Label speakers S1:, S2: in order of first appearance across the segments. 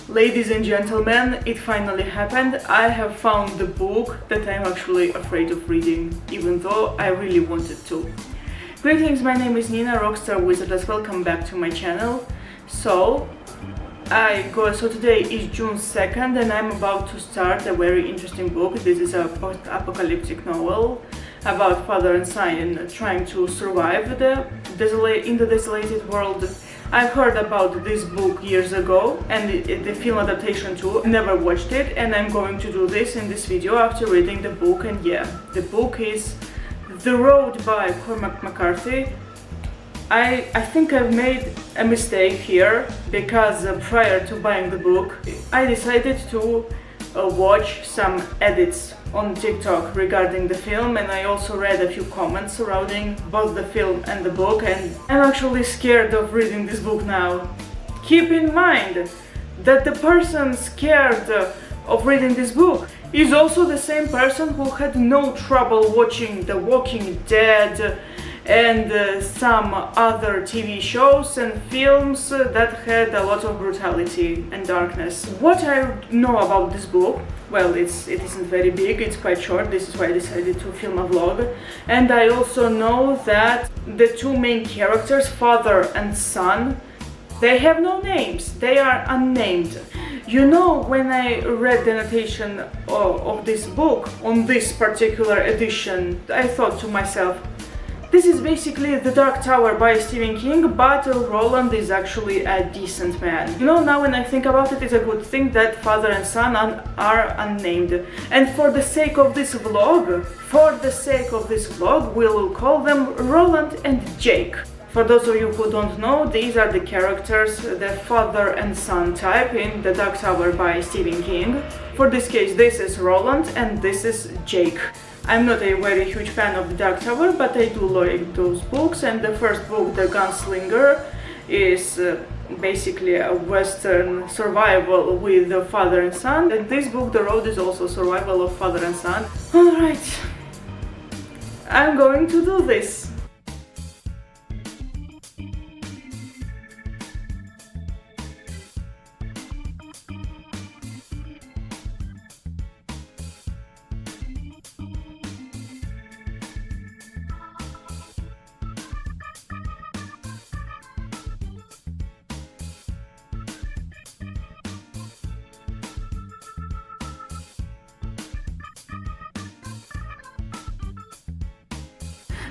S1: Ladies and gentlemen, it finally happened. I have found the book that I'm actually afraid of reading, even though I really wanted to. Greetings, my name is Nina, Rockstar Wizardess. Welcome back to my channel. So today is June 2nd and I'm about to start a very interesting book. This is a post-apocalyptic novel about father and son trying to survive in the desolated world. I heard about this book years ago and the film adaptation too. Never watched it, and I'm going to do this in this video after reading the book. And yeah, the book is The Road by Cormac McCarthy. I think I've made a mistake here because prior to buying the book I decided to watch some edits on TikTok regarding the film, and I also read a few comments surrounding both the film and the book, and I'm actually scared of reading this book now. Keep in mind that the person scared of reading this book is also the same person who had no trouble watching The Walking Dead and some other TV shows and films that had a lot of brutality and darkness. What I know about this book, well, it isn't very big, it's quite short, this is why I decided to film a vlog. And I also know that the two main characters, father and son, they have no names, they are unnamed. You know, when I read the annotation of this book, on this particular edition, I thought to myself, this is basically The Dark Tower by Stephen King, but Roland is actually a decent man. You know, now when I think about it, it's a good thing that father and son are unnamed. And for the sake of this vlog, we'll call them Roland and Jake. For those of you who don't know, these are the characters, the father and son type in The Dark Tower by Stephen King. For this case, this is Roland and this is Jake. I'm not a very huge fan of The Dark Tower, but I do like those books, and the first book, The Gunslinger, is basically a western survival with the father and son, and this book, The Road, is also survival of father and son. Alright, I'm going to do this.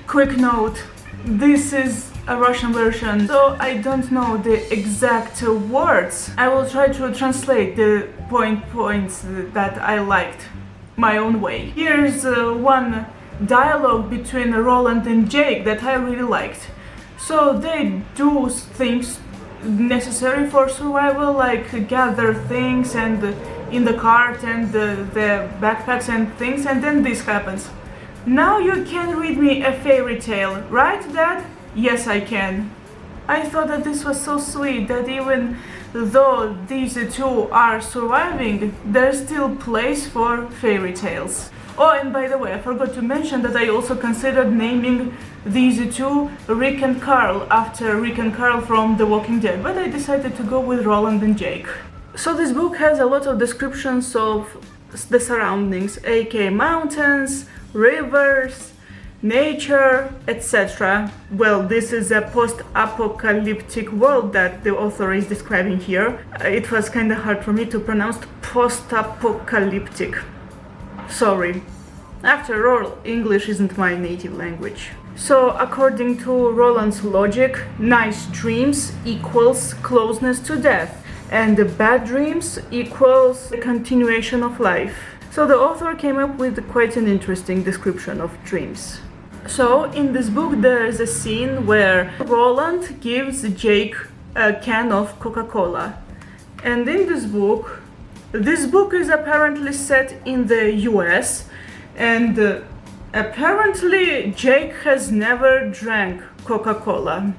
S1: Quick note, this is a Russian version, so I don't know the exact words. I will try to translate the points that I liked my own way. Here's one dialogue between Roland and Jake that I really liked. So they do things necessary for survival, like gather things and in the cart and the backpacks and things, and then this happens. Now you can read me a fairy tale, right, Dad? Yes, I can. I thought that this was so sweet that even though these two are surviving, there's still place for fairy tales. Oh, and by the way, I forgot to mention that I also considered naming these two Rick and Carl after Rick and Carl from The Walking Dead, but I decided to go with Roland and Jake. So this book has a lot of descriptions of the surroundings, aka mountains, rivers, nature, etc. Well, this is a post-apocalyptic world that the author is describing here. It was kind of hard for me to pronounce post-apocalyptic. Sorry. After all, English isn't my native language. So, according to Roland's logic, nice dreams equals closeness to death, and bad dreams equals the continuation of life. So the author came up with quite an interesting description of dreams. So in this book there is a scene where Roland gives Jake a can of Coca-Cola. And in this book is apparently set in the US, and apparently Jake has never drank Coca-Cola.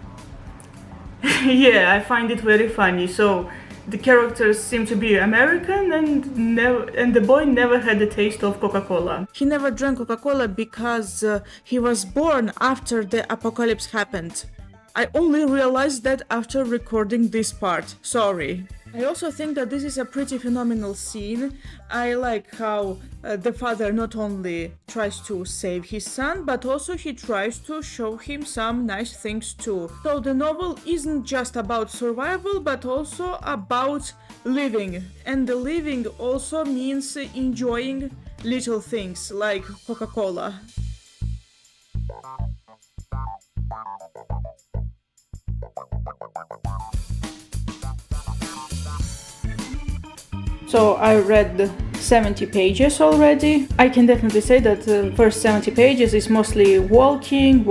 S1: Yeah, I find it very funny. So the characters seem to be American, and the boy never had a taste of Coca-Cola. He never drank Coca-Cola because he was born after the apocalypse happened. I only realized that after recording this part. Sorry. I also think that this is a pretty phenomenal scene. I like how the father not only tries to save his son, but also he tries to show him some nice things too. So the novel isn't just about survival, but also about living. And the living also means enjoying little things like Coca-Cola. So I read 70 pages already. I can definitely say that the first 70 pages is mostly walking,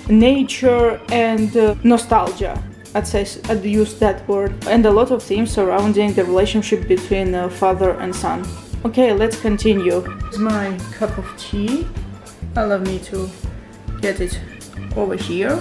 S1: nature and nostalgia. I'd use that word. And a lot of themes surrounding the relationship between father and son. Okay, let's continue. Here's my cup of tea. Allow me to get it over here.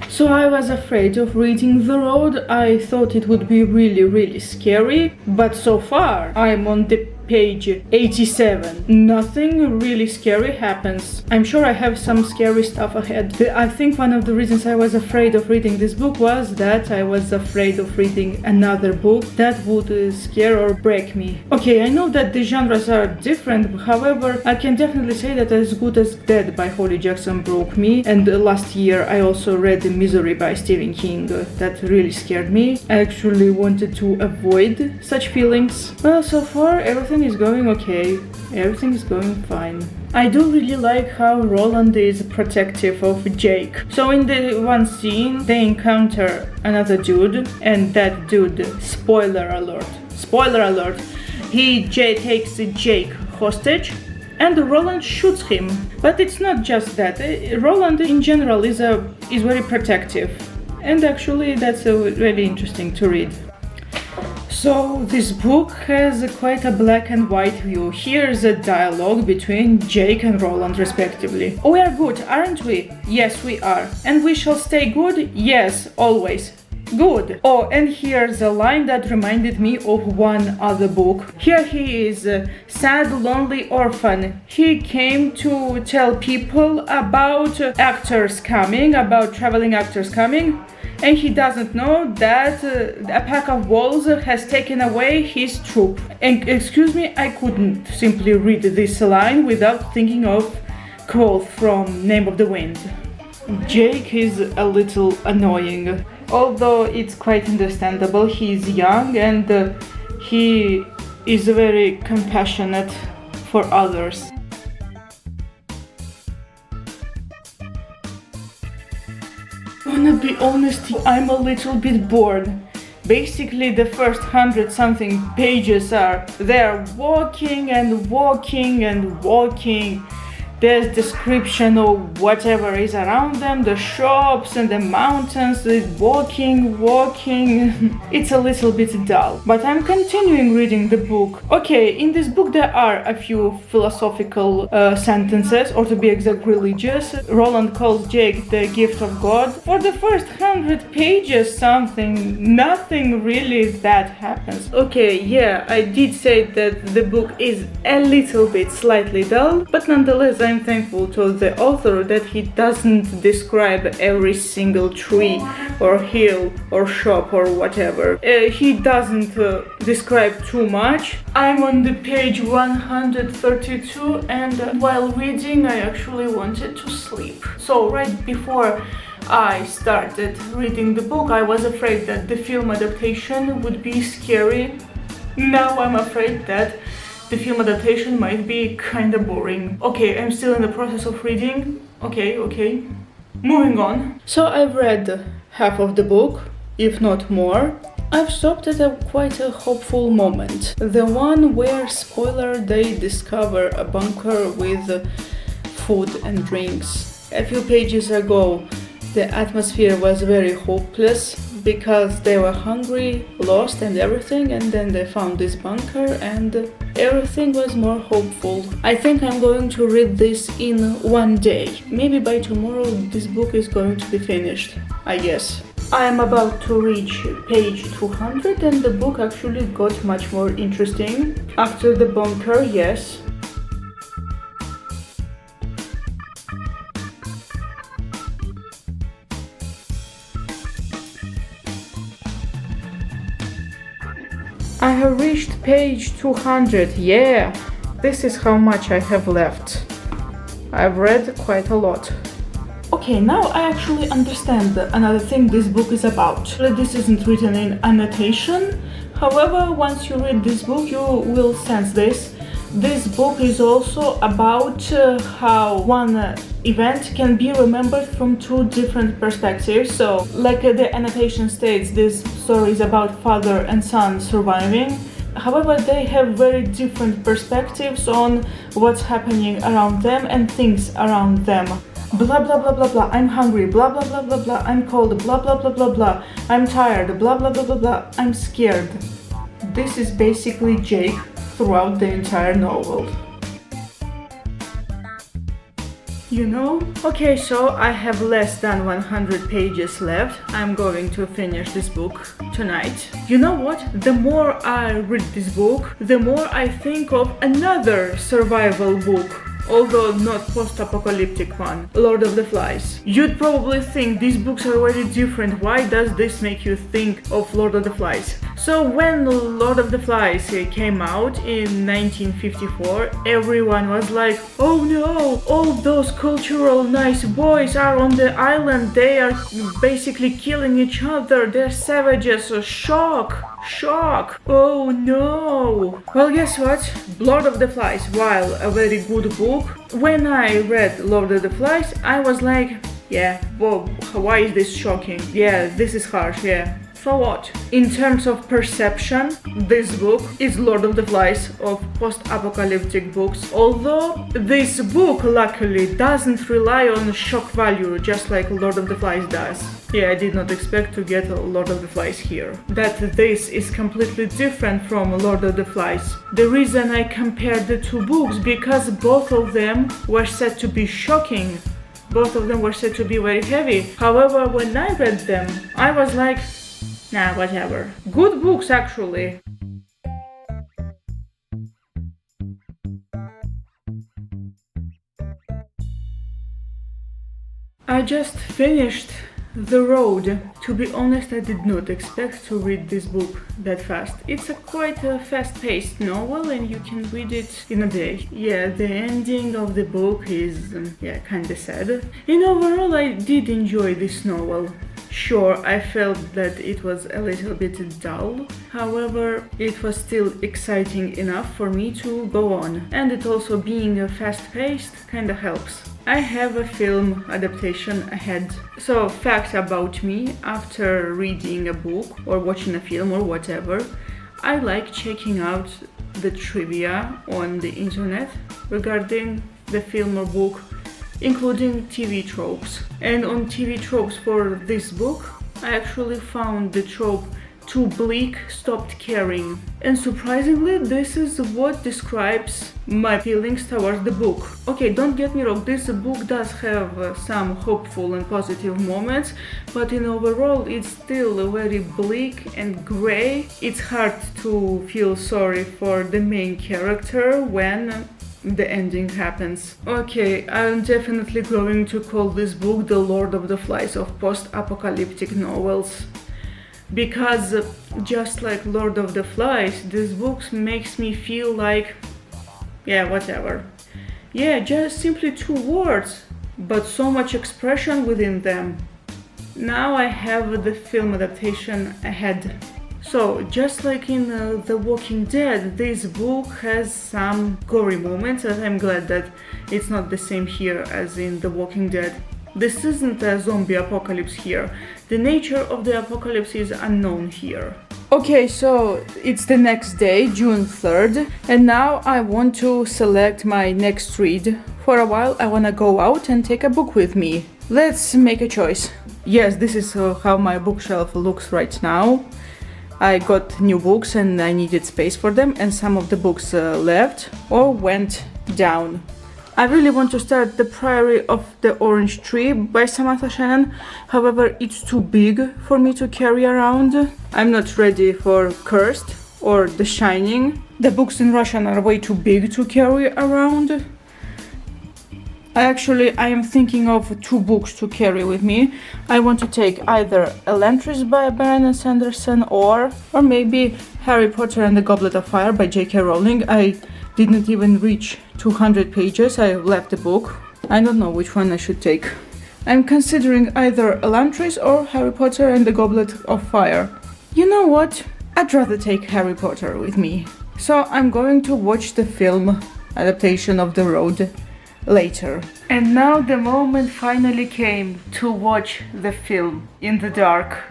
S1: So I was afraid of reading The Road. I thought it would be really scary, but so far I'm on the page 87. Nothing really scary happens. I'm sure I have some scary stuff ahead. I think one of the reasons I was afraid of reading this book was that I was afraid of reading another book that would scare or break me. Okay, I know that the genres are different, however, I can definitely say that As Good as Dead by Holly Jackson broke me, and last year I also read Misery by Stephen King. That really scared me. I actually wanted to avoid such feelings. Well, so far everything is going okay. Everything is going fine. I do really like how Roland is protective of Jake. So in the one scene, they encounter another dude, and that dude, spoiler alert, he takes Jake hostage, and Roland shoots him. But it's not just that. Roland in general is very protective, and actually that's really interesting to read. So this book has quite a black and white view. Here's a dialogue between Jake and Roland respectively. We are good, aren't we? Yes, we are. And we shall stay good? Yes, always. Good. Oh, and here's a line that reminded me of one other book. Here he is, a sad, lonely orphan. He came to tell people about traveling actors coming. And he doesn't know that a pack of wolves has taken away his troop. And excuse me, I couldn't simply read this line without thinking of quote from Name of the Wind. Jake is a little annoying, although it's quite understandable. He's young and he is very compassionate for others. Gonna be honest, I'm a little bit bored. Basically, the first 100-something pages they're walking. There's description of whatever is around them, the shops and the mountains, walking. It's a little bit dull, but I'm continuing reading the book. Okay, in this book there are a few philosophical sentences, or to be exact, religious. Roland calls Jake the gift of God. For the first 100 pages, nothing really that happens. Okay, yeah, I did say that the book is a little bit slightly dull, but nonetheless I'm thankful to the author that he doesn't describe every single tree or hill or shop or whatever. He doesn't describe too much. I'm on the page 132, and while reading I actually wanted to sleep. So right before I started reading the book I was afraid that the film adaptation would be scary. Now I'm afraid that the film adaptation might be kinda boring. Okay, I'm still in the process of reading. Okay. Moving on. So I've read half of the book, if not more. I've stopped at quite a hopeful moment. The one where, spoiler, they discover a bunker with food and drinks. A few pages ago, the atmosphere was very hopeless, because they were hungry, lost and everything, and then they found this bunker and everything was more hopeful. I think I'm going to read this in one day. Maybe by tomorrow this book is going to be finished, I guess. I am about to reach page 200 and the book actually got much more interesting. After the bunker, yes. I have reached page 200, yeah! This is how much I have left. I've read quite a lot. Okay, now I actually understand another thing this book is about. This isn't written in annotation, however, once you read this book you will sense this. This book is also about how one event can be remembered from two different perspectives. So, like the annotation states, this story is about father and son surviving. However, they have very different perspectives on what's happening around them and things around them. Blah blah blah blah blah, I'm hungry, blah blah blah blah blah, I'm cold, blah blah blah blah blah, I'm tired, blah blah blah blah blah, I'm scared. This is basically Jake throughout the entire novel. You know? Okay, so I have less than 100 pages left. I'm going to finish this book tonight. You know what? The more I read this book, the more I think of another survival book. Although not post-apocalyptic one, Lord of the Flies. You'd probably think these books are very different. Why does this make you think of Lord of the Flies? So when Lord of the Flies came out in 1954, everyone was like, oh no, all those cultural nice boys are on the island, they are basically killing each other, they're savages, shock. Oh no. Well, guess what? Lord of the Flies, while a very good book, when I read Lord of the Flies, I was like, yeah, whoa, why is this shocking? Yeah, this is harsh, yeah. So what? In terms of perception, this book is Lord of the Flies of post-apocalyptic books, although this book luckily doesn't rely on shock value just like Lord of the Flies does. Yeah, I did not expect to get Lord of the Flies here. That this is completely different from Lord of the Flies. The reason I compared the two books because both of them were said to be shocking. Both of them were said to be very heavy. However, when I read them, I was like, nah, whatever. Good books, actually. I just finished The Road. To be honest, I did not expect to read this book that fast. It's quite a fast-paced novel and you can read it in a day. Yeah, the ending of the book is, kinda sad. And overall, I did enjoy this novel. Sure, I felt that it was a little bit dull, however, it was still exciting enough for me to go on. And it also being fast-paced kinda helps. I have a film adaptation ahead. So, fact about me, after reading a book or watching a film or whatever, I like checking out the trivia on the internet regarding the film or book, including TV tropes. And on TV tropes for this book, I actually found the trope "too bleak, stopped caring." And surprisingly, this is what describes my feelings towards the book. Okay, don't get me wrong, this book does have some hopeful and positive moments, but in overall it's still very bleak and grey. It's hard to feel sorry for the main character when the ending happens. Okay, I'm definitely going to call this book the Lord of the Flies of post-apocalyptic novels. Because just like Lord of the Flies, this book makes me feel like, yeah, whatever. Yeah, just simply two words, but so much expression within them. Now I have the film adaptation ahead. So, just like in The Walking Dead, this book has some gory moments, and I'm glad that it's not the same here as in The Walking Dead. This isn't a zombie apocalypse here. The nature of the apocalypse is unknown here. Okay, so it's the next day, June 3rd, and now I want to select my next read. For a while I wanna go out and take a book with me. Let's make a choice. yes, this is how my bookshelf looks right now. I got new books and I needed space for them, and some of the books left or went down. I really want to start The Priory of the Orange Tree by Samantha Shannon. However, it's too big for me to carry around. I'm not ready for Cursed or The Shining. The books in Russian are way too big to carry around. I am thinking of 2 books to carry with me. I want to take either Elantris by Brandon Sanderson or maybe Harry Potter and the Goblet of Fire by J.K. Rowling. I didn't even reach 200 pages. I left the book. I don't know which one I should take. I'm considering either Elantris or Harry Potter and the Goblet of Fire. You know what? I'd rather take Harry Potter with me. So I'm going to watch the film adaptation of The Road later. And now the moment finally came to watch the film in the dark.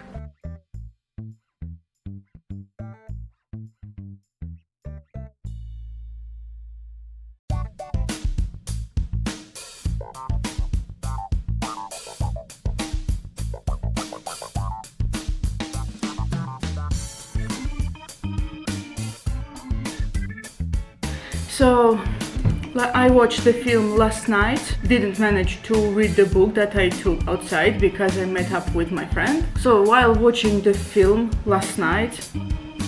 S1: So I watched the film last night, didn't manage to read the book that I took outside because I met up with my friend. So while watching the film last night,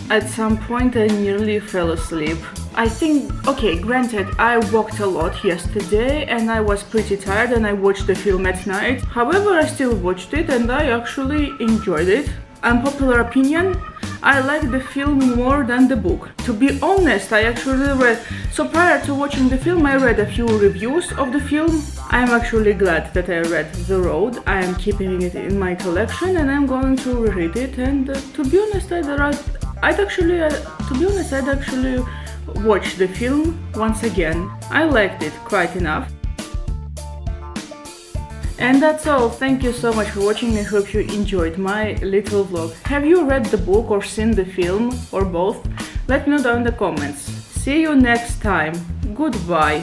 S1: at some point I nearly fell asleep. I think, okay, granted, I walked a lot yesterday and I was pretty tired and I watched the film at night. However, I still watched it and I actually enjoyed it. Unpopular opinion, I like the film more than the book. To be honest, I actually read... So prior to watching the film, I read a few reviews of the film. I'm actually glad that I read The Road. I am keeping it in my collection and I'm going to reread it. And to be honest, I'd actually watch the film once again. I liked it quite enough. And that's all. Thank you so much for watching. I hope you enjoyed my little vlog. Have you read the book or seen the film or both? Let me know down in the comments. See you next time. Goodbye.